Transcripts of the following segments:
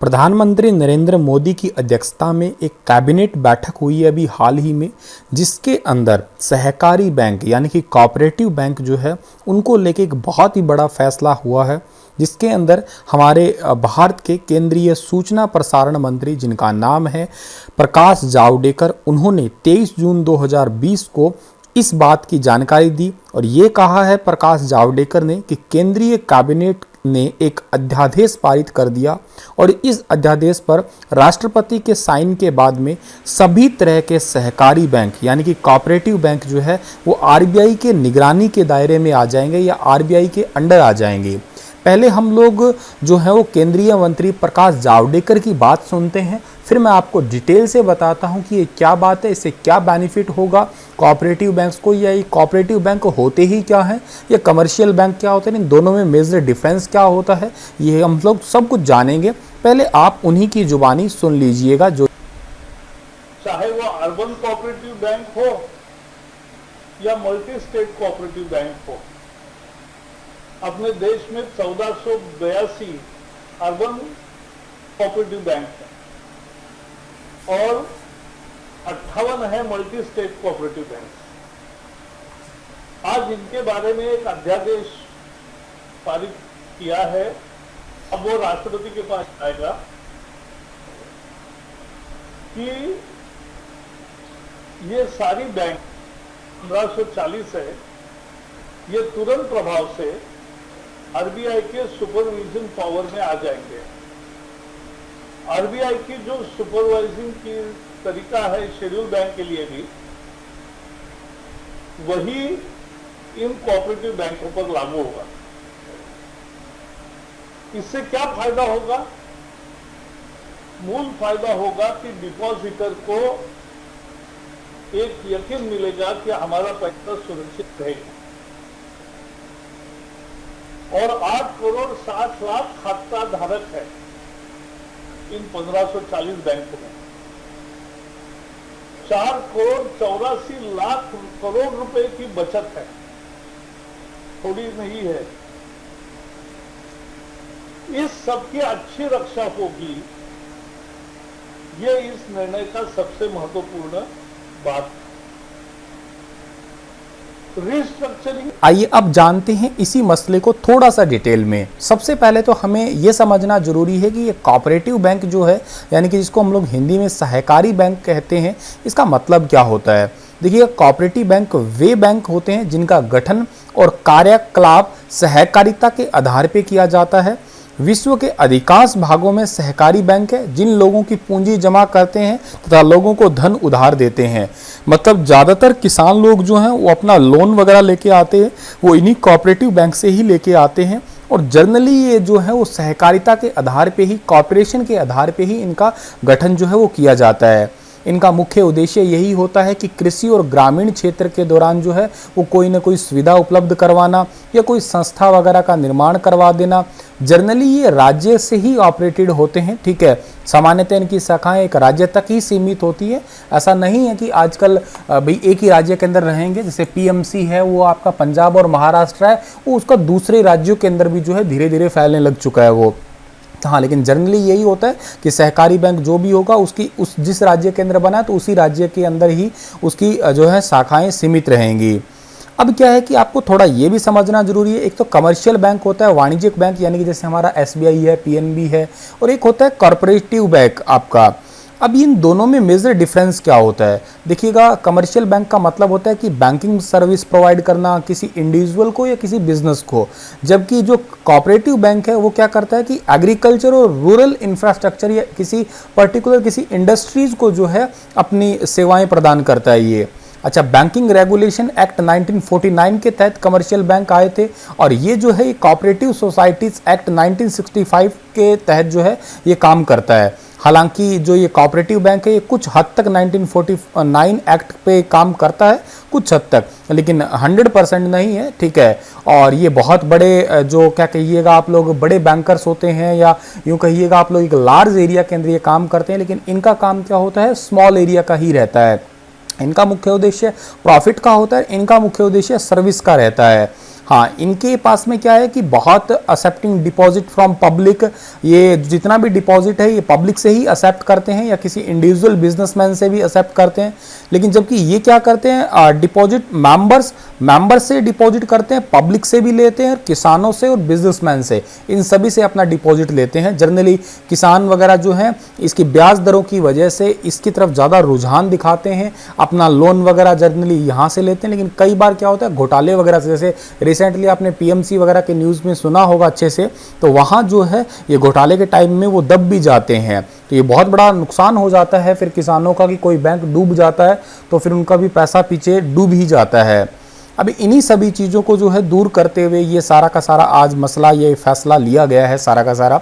प्रधानमंत्री नरेंद्र मोदी की अध्यक्षता में एक कैबिनेट बैठक हुई है अभी हाल ही में, जिसके अंदर सहकारी बैंक यानी कि कोऑपरेटिव बैंक जो है उनको लेके एक बहुत ही बड़ा फैसला हुआ है। जिसके अंदर हमारे भारत के केंद्रीय सूचना प्रसारण मंत्री, जिनका नाम है प्रकाश जावड़ेकर, उन्होंने 23 जून 2020 को इस बात की जानकारी दी और ये कहा है प्रकाश जावड़ेकर ने कि केंद्रीय कैबिनेट ने एक अध्यादेश पारित कर दिया और इस अध्यादेश पर राष्ट्रपति के साइन के बाद में सभी तरह के सहकारी बैंक यानी कि कोऑपरेटिव बैंक जो है वो आरबीआई के निगरानी के दायरे में आ जाएंगे या आरबीआई के अंडर आ जाएंगे। पहले हम लोग जो है वो केंद्रीय मंत्री प्रकाश जावड़ेकर की बात सुनते हैं, फिर मैं आपको डिटेल से बताता हूं कि ये क्या बात है, इससे क्या बेनिफिट होगा कोऑपरेटिव बैंक्स को, या ये कोऑपरेटिव बैंक होते ही क्या है, या कमर्शियल बैंक क्या होते हैं, इन दोनों में मेजर डिफरेंस क्या होता है, ये हम लोग सब कुछ जानेंगे। पहले आप उन्हीं की जुबानी सुन लीजिएगा। जो चाहे वो अर्बन कोऑपरेटिव बैंक हो या मल्टी स्टेट कोऑपरेटिव बैंक हो, अपने देश में 1482 अर्बन कोऑपरेटिव बैंक है और 58 है मल्टी स्टेट कोऑपरेटिव बैंक। आज इनके बारे में एक अध्यादेश पारित किया है, अब वो राष्ट्रपति के पास आएगा कि ये सारी बैंक 1540 है, ये तुरंत प्रभाव से आरबीआई के सुपरविजन पावर में आ जाएंगे। आरबीआई की जो सुपरवाइजिंग की तरीका है शेड्यूल बैंक के लिए भी, वही इन कोऑपरेटिव बैंकों पर लागू होगा। इससे क्या फायदा होगा? मूल फायदा होगा कि डिपॉजिटर को एक यकीन मिलेगा कि हमारा पैसा सुरक्षित रहेगा और 8 करोड़ 60 लाख खाता धारक है इन 1540 बैंकों में। 4 करोड़ 84 लाख करोड़ रुपए की बचत है, थोड़ी नहीं है। इस सब की अच्छी रक्षा होगी, ये इस निर्णय का सबसे महत्वपूर्ण बात है। रिस्ट्रक्चरिंग। आइए अब जानते हैं इसी मसले को थोड़ा सा डिटेल में। सबसे पहले तो हमें यह समझना जरूरी है कि ये कोऑपरेटिव बैंक जो है यानी कि जिसको हम लोग हिंदी में सहकारी बैंक कहते हैं, इसका मतलब क्या होता है। देखिए, कोऑपरेटिव बैंक वे बैंक होते हैं जिनका गठन और कार्यकलाप सहकारिता के आधार पर किया जाता है। विश्व के अधिकांश भागों में सहकारी बैंक है जिन लोगों की पूंजी जमा करते हैं तथा लोगों को धन उधार देते हैं। मतलब ज़्यादातर किसान लोग जो हैं वो अपना लोन वगैरह लेके आते हैं, वो इन्हीं कोऑपरेटिव बैंक से ही लेके आते हैं और जनरली ये जो है वो सहकारिता के आधार पे ही, कॉर्पोरेशन के आधार पे ही इनका गठन जो है वो किया जाता है। इनका मुख्य उद्देश्य यही होता है कि कृषि और ग्रामीण क्षेत्र के दौरान जो है वो कोई ना कोई सुविधा उपलब्ध करवाना या कोई संस्था वगैरह का निर्माण करवा देना। जनरली ये राज्य से ही ऑपरेटेड होते हैं, ठीक है। सामान्यतः इनकी शाखाएं एक राज्य तक ही सीमित होती है। ऐसा नहीं है कि आजकल भाई एक ही राज्य के अंदर रहेंगे, जैसे पीएमसी है वो आपका पंजाब और महाराष्ट्र है, वो उसका दूसरे राज्यों के अंदर भी जो है धीरे धीरे फैलने लग चुका है वो। हाँ, लेकिन जनरली यही होता है कि सहकारी बैंक जो भी होगा उसकी जिस राज्य के अंदर बना है तो उसी राज्य के अंदर ही उसकी जो है शाखाएं सीमित रहेंगी। अब क्या है कि आपको थोड़ा ये भी समझना जरूरी है, एक तो कमर्शियल बैंक होता है, वाणिज्यिक बैंक यानी कि जैसे हमारा एसबीआई है, पीएनबी है, और एक होता है कॉर्पोरेटिव बैंक आपका। अब इन दोनों में मेजर डिफरेंस क्या होता है? देखिएगा, कमर्शियल बैंक का मतलब होता है कि बैंकिंग सर्विस प्रोवाइड करना किसी इंडिविजुअल को या किसी बिजनेस को, जबकि जो कोऑपरेटिव बैंक है वो क्या करता है कि एग्रीकल्चर और रूरल इंफ्रास्ट्रक्चर या किसी पर्टिकुलर किसी इंडस्ट्रीज को जो है अपनी सेवाएं प्रदान करता है ये। अच्छा, बैंकिंग रेगुलेशन एक्ट 1949 के तहत कमर्शियल बैंक आए थे और ये जो है कोऑपरेटिव सोसाइटीज एक्ट 1965 के तहत जो है ये काम करता है। हालांकि जो ये कोऑपरेटिव बैंक है ये कुछ हद तक 1949 एक्ट पे काम करता है, कुछ हद तक, लेकिन 100% नहीं है, ठीक है। और ये बहुत बड़े जो क्या कहिएगा आप लोग बड़े बैंकर्स होते हैं या यूँ कहिएगा आप लोग एक लार्ज एरिया के अंदर ये काम करते हैं, लेकिन इनका काम क्या होता है, स्मॉल एरिया का ही रहता है। इनका मुख्य उद्देश्य प्रॉफिट का होता है, इनका मुख्य उद्देश्य सर्विस का रहता है। हाँ, इनके पास में क्या है कि बहुत एक्सेप्टिंग डिपॉजिट फ्रॉम पब्लिक, ये जितना भी डिपॉजिट है ये पब्लिक से ही एक्सेप्ट करते हैं या किसी इंडिविजुअल बिजनेसमैन से भी एक्सेप्ट करते हैं। लेकिन जबकि ये क्या करते हैं, डिपॉजिट मेंबर्स से डिपॉजिट करते हैं, पब्लिक से भी लेते हैं, किसानों से और बिजनेसमैन से, इन सभी से अपना डिपॉजिट लेते हैं। जनरली किसान वगैरह जो हैं इसकी ब्याज दरों की वजह से इसकी तरफ ज़्यादा रुझान दिखाते हैं, अपना लोन वगैरह जनरली यहाँ से लेते हैं। लेकिन कई बार क्या होता है घोटाले वगैरह से, जैसे रिसेंटली आपने पीएमसी वगैरह के न्यूज़ में सुना होगा अच्छे से, तो वहाँ जो है ये घोटाले के टाइम में वो दब भी जाते हैं। तो ये बहुत बड़ा नुकसान हो जाता है फिर किसानों का कि कोई बैंक डूब जाता है तो फिर उनका भी पैसा पीछे डूब ही जाता है। अब इन्हीं सभी चीज़ों को जो है दूर करते हुए ये सारा का सारा आज मसला, ये फैसला लिया गया है सारा का सारा।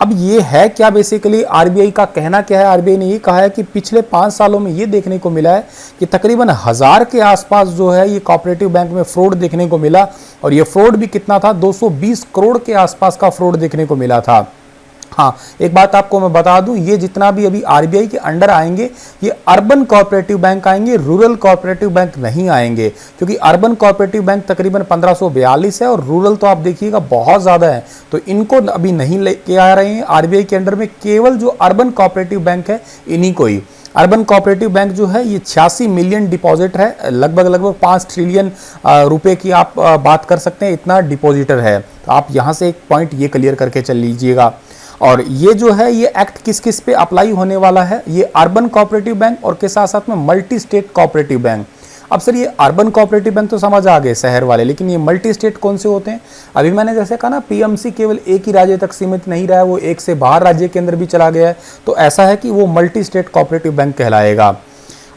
अब ये है क्या, बेसिकली आरबीआई का कहना क्या है? आरबीआई ने ये कहा है कि पिछले 5 सालों में ये देखने को मिला है कि तकरीबन 1000 के आसपास जो है ये कोऑपरेटिव बैंक में फ्रॉड देखने को मिला, और ये फ्रॉड भी कितना था, 220 करोड़ के आसपास का फ्रॉड देखने को मिला था। हाँ, एक बात आपको मैं बता दूं, ये जितना भी अभी आरबीआई के अंडर आएंगे ये अर्बन कोऑपरेटिव बैंक आएंगे, रूरल कोऑपरेटिव बैंक नहीं आएंगे, क्योंकि अर्बन कोऑपरेटिव बैंक तकरीबन 1542 है और रूरल तो आप देखिएगा बहुत ज़्यादा है, तो इनको अभी नहीं लेके आ रहे हैं आरबीआई के अंडर में। केवल जो अर्बन कोऑपरेटिव बैंक है इन्हीं को ही। अर्बन कोऑपरेटिव बैंक जो है ये 86 मिलियन डिपॉजिटर है, लगभग 5 ट्रिलियन रुपए की आप बात कर सकते हैं, इतना डिपॉजिटर है। तो आप यहाँ से एक पॉइंट ये क्लियर करके चल लीजिएगा। और ये जो है ये एक्ट किस किस पे अप्लाई होने वाला है, ये अर्बन कोऑपरेटिव बैंक और के साथ साथ में मल्टी स्टेट कोऑपरेटिव बैंक। अब सर ये अर्बन कोऑपरेटिव बैंक तो समझ आ गए शहर वाले, लेकिन ये मल्टी स्टेट कौन से होते हैं? अभी मैंने जैसे कहा ना, पीएमसी केवल एक ही राज्य तक सीमित नहीं रहा है, वो एक से बाहर राज्य के अंदर भी चला गया है, तो ऐसा है कि वो मल्टी स्टेट कोऑपरेटिव बैंक कहलाएगा।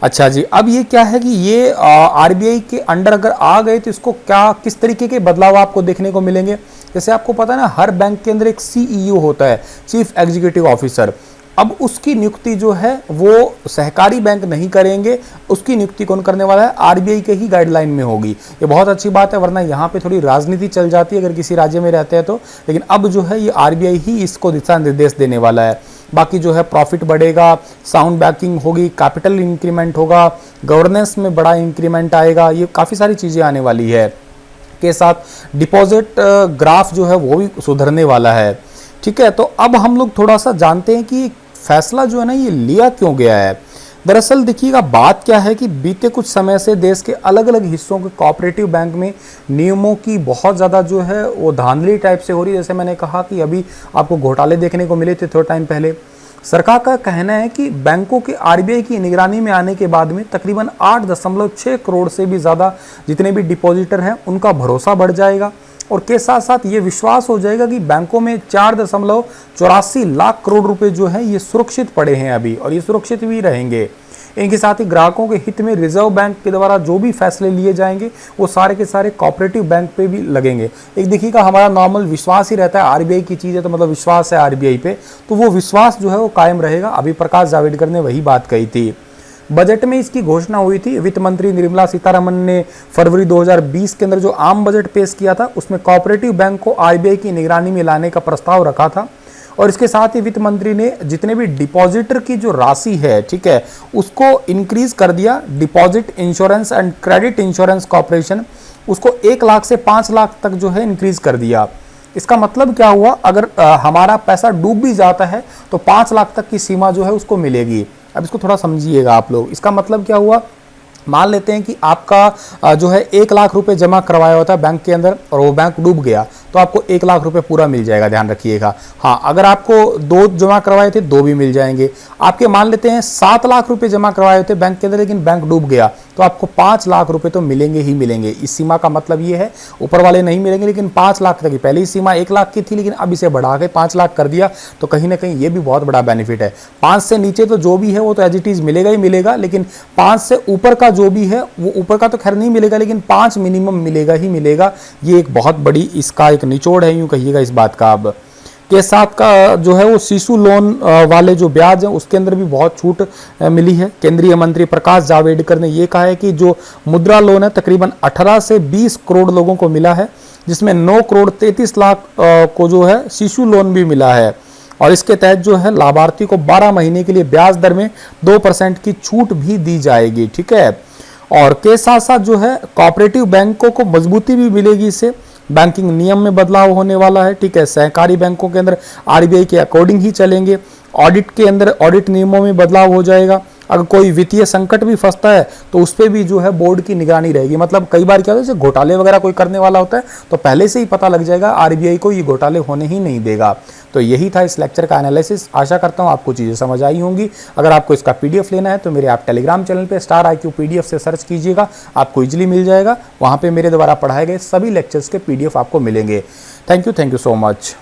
अच्छा जी, अब ये क्या है कि ये आरबीआई के अंडर अगर आ गए तो इसको क्या किस तरीके के बदलाव आपको देखने को मिलेंगे? जैसे आपको पता है ना, हर बैंक के अंदर एक सीईओ होता है, चीफ एग्जीक्यूटिव ऑफिसर। अब उसकी नियुक्ति जो है वो सहकारी बैंक नहीं करेंगे, उसकी नियुक्ति कौन करने वाला है? आरबीआई के ही गाइडलाइन में होगी। ये बहुत अच्छी बात है, वरना यहाँ पे थोड़ी राजनीति चल जाती है अगर किसी राज्य में रहते हैं तो। लेकिन अब जो है ये आरबीआई ही इसको दिशा निर्देश देने वाला है। बाकी जो है प्रॉफिट बढ़ेगा, साउंड बैंकिंग होगी, कैपिटल इंक्रीमेंट होगा, गवर्नेंस में बड़ा इंक्रीमेंट आएगा, ये काफ़ी सारी चीज़ें आने वाली है। के साथ डिपॉजिट ग्राफ जो है वो भी सुधरने वाला है। ठीक है, तो अब हम लोग थोड़ा सा जानते हैं कि फैसला जो है ना ये लिया क्यों गया है। दरअसल देखिएगा बात क्या है कि बीते कुछ समय से देश के अलग अलग हिस्सों के कोऑपरेटिव बैंक में नियमों की बहुत ज़्यादा जो है वो धांधली टाइप से हो रही है। जैसे मैंने कहा कि अभी आपको घोटाले देखने को मिले थे थोड़ा टाइम पहले। सरकार का कहना है कि बैंकों के आरबीआई की निगरानी में आने के बाद में तकरीबन 8.6 करोड़ से भी ज़्यादा जितने भी डिपॉजिटर हैं उनका भरोसा बढ़ जाएगा, और के साथ साथ ये विश्वास हो जाएगा कि बैंकों में 4.84 लाख करोड़ रुपए जो है ये सुरक्षित पड़े हैं अभी, और ये सुरक्षित भी रहेंगे। इनके साथ ही ग्राहकों के हित में रिजर्व बैंक के द्वारा जो भी फैसले लिए जाएंगे वो सारे के सारे कोऑपरेटिव बैंक पे भी लगेंगे। एक देखिएगा हमारा नॉर्मल विश्वास ही रहता है, आरबीआई की चीज़ है तो मतलब विश्वास है आरबीआई पे, तो वो विश्वास जो है वो कायम रहेगा। अभी प्रकाश जावड़ेकर ने वही बात कही थी। बजट में इसकी घोषणा हुई थी। वित्त मंत्री निर्मला सीतारमण ने फरवरी 2020 के अंदर जो आम बजट पेश किया था उसमें कोऑपरेटिव बैंक को आरबीआई की निगरानी में लाने का प्रस्ताव रखा था, और इसके साथ ही वित्त मंत्री ने जितने भी डिपॉजिटर की जो राशि है, ठीक है, उसको इंक्रीज कर दिया। Deposit insurance and credit insurance corporation उसको 1 लाख से 5 लाख तक जो है इंक्रीज कर दिया। इसका मतलब क्या हुआ, अगर हमारा पैसा डूब भी जाता है तो 5 लाख तक की सीमा जो है उसको मिलेगी। अब इसको थोड़ा समझिएगा आप लोग। इसका मतलब क्या हुआ, मान लेते हैं कि आपका जो है 1 लाख रुपए जमा करवाया होता है बैंक के अंदर और वो बैंक डूब गया तो आपको 1 लाख रुपए पूरा मिल जाएगा, ध्यान रखिएगा। हाँ, अगर आपको 2 जमा करवाए थे 2 भी मिल जाएंगे। आपके मान लेते हैं 7 लाख रुपए जमा करवाए थे बैंक के अंदर लेकिन बैंक डूब गया तो आपको 5 लाख रुपए तो मिलेंगे ही मिलेंगे। इस सीमा का मतलब ये है, ऊपर वाले नहीं मिलेंगे लेकिन 5 लाख तक की। पहले ही सीमा 1 लाख की थी लेकिन अब इसे बढ़ा के 5 लाख कर दिया, तो कहीं ना कहीं ये भी बहुत बड़ा बेनिफिट है। 5 से नीचे तो जो भी है वो तो एज इट इज मिलेगा ही मिलेगा, लेकिन 5 से ऊपर का जो भी है वो ऊपर का तो खैर नहीं मिलेगा लेकिन 5 मिनिमम मिलेगा ही मिलेगा। ये एक बहुत बड़ी इसका एक निचोड़ है, यूं कहिएगा इस बात का। अब के साथ का जो है वो शिशु लोन वाले जो ब्याज है उसके अंदर भी बहुत छूट मिली है। केंद्रीय मंत्री प्रकाश जावड़ेकर ने ये कहा है कि जो मुद्रा लोन है तकरीबन 18 से 20 करोड़ लोगों को मिला है, जिसमें 9 करोड़ 33 लाख को जो है शिशु लोन भी मिला है, और इसके तहत जो है लाभार्थी को 12 महीने के लिए ब्याज दर में 2% की छूट भी दी जाएगी। ठीक है, और के साथ साथ जो है कोऑपरेटिव बैंकों को मजबूती भी मिलेगी इससे। बैंकिंग नियम में बदलाव होने वाला है, ठीक है। सहकारी बैंकों के अंदर आरबीआई के अकॉर्डिंग ही चलेंगे। ऑडिट के अंदर ऑडिट नियमों में बदलाव हो जाएगा। अगर कोई वित्तीय संकट भी फंसता है तो उस पर भी जो है बोर्ड की निगरानी रहेगी। मतलब कई बार क्या होता है, जैसे घोटाले वगैरह कोई करने वाला होता है तो पहले से ही पता लग जाएगा, आरबीआई को ये घोटाले होने ही नहीं देगा। तो यही था इस लेक्चर का एनालिसिस। आशा करता हूँ आपको चीज़ें समझ आई होंगी। अगर आपको इसका पीडीएफ लेना है तो मेरे आप टेलीग्राम चैनल पे स्टार IQ PDF से सर्च कीजिएगा, आपको इजीली मिल जाएगा। वहाँ पे मेरे द्वारा पढ़ाए गए सभी लेक्चर्स के PDF आपको मिलेंगे। Thank you so much.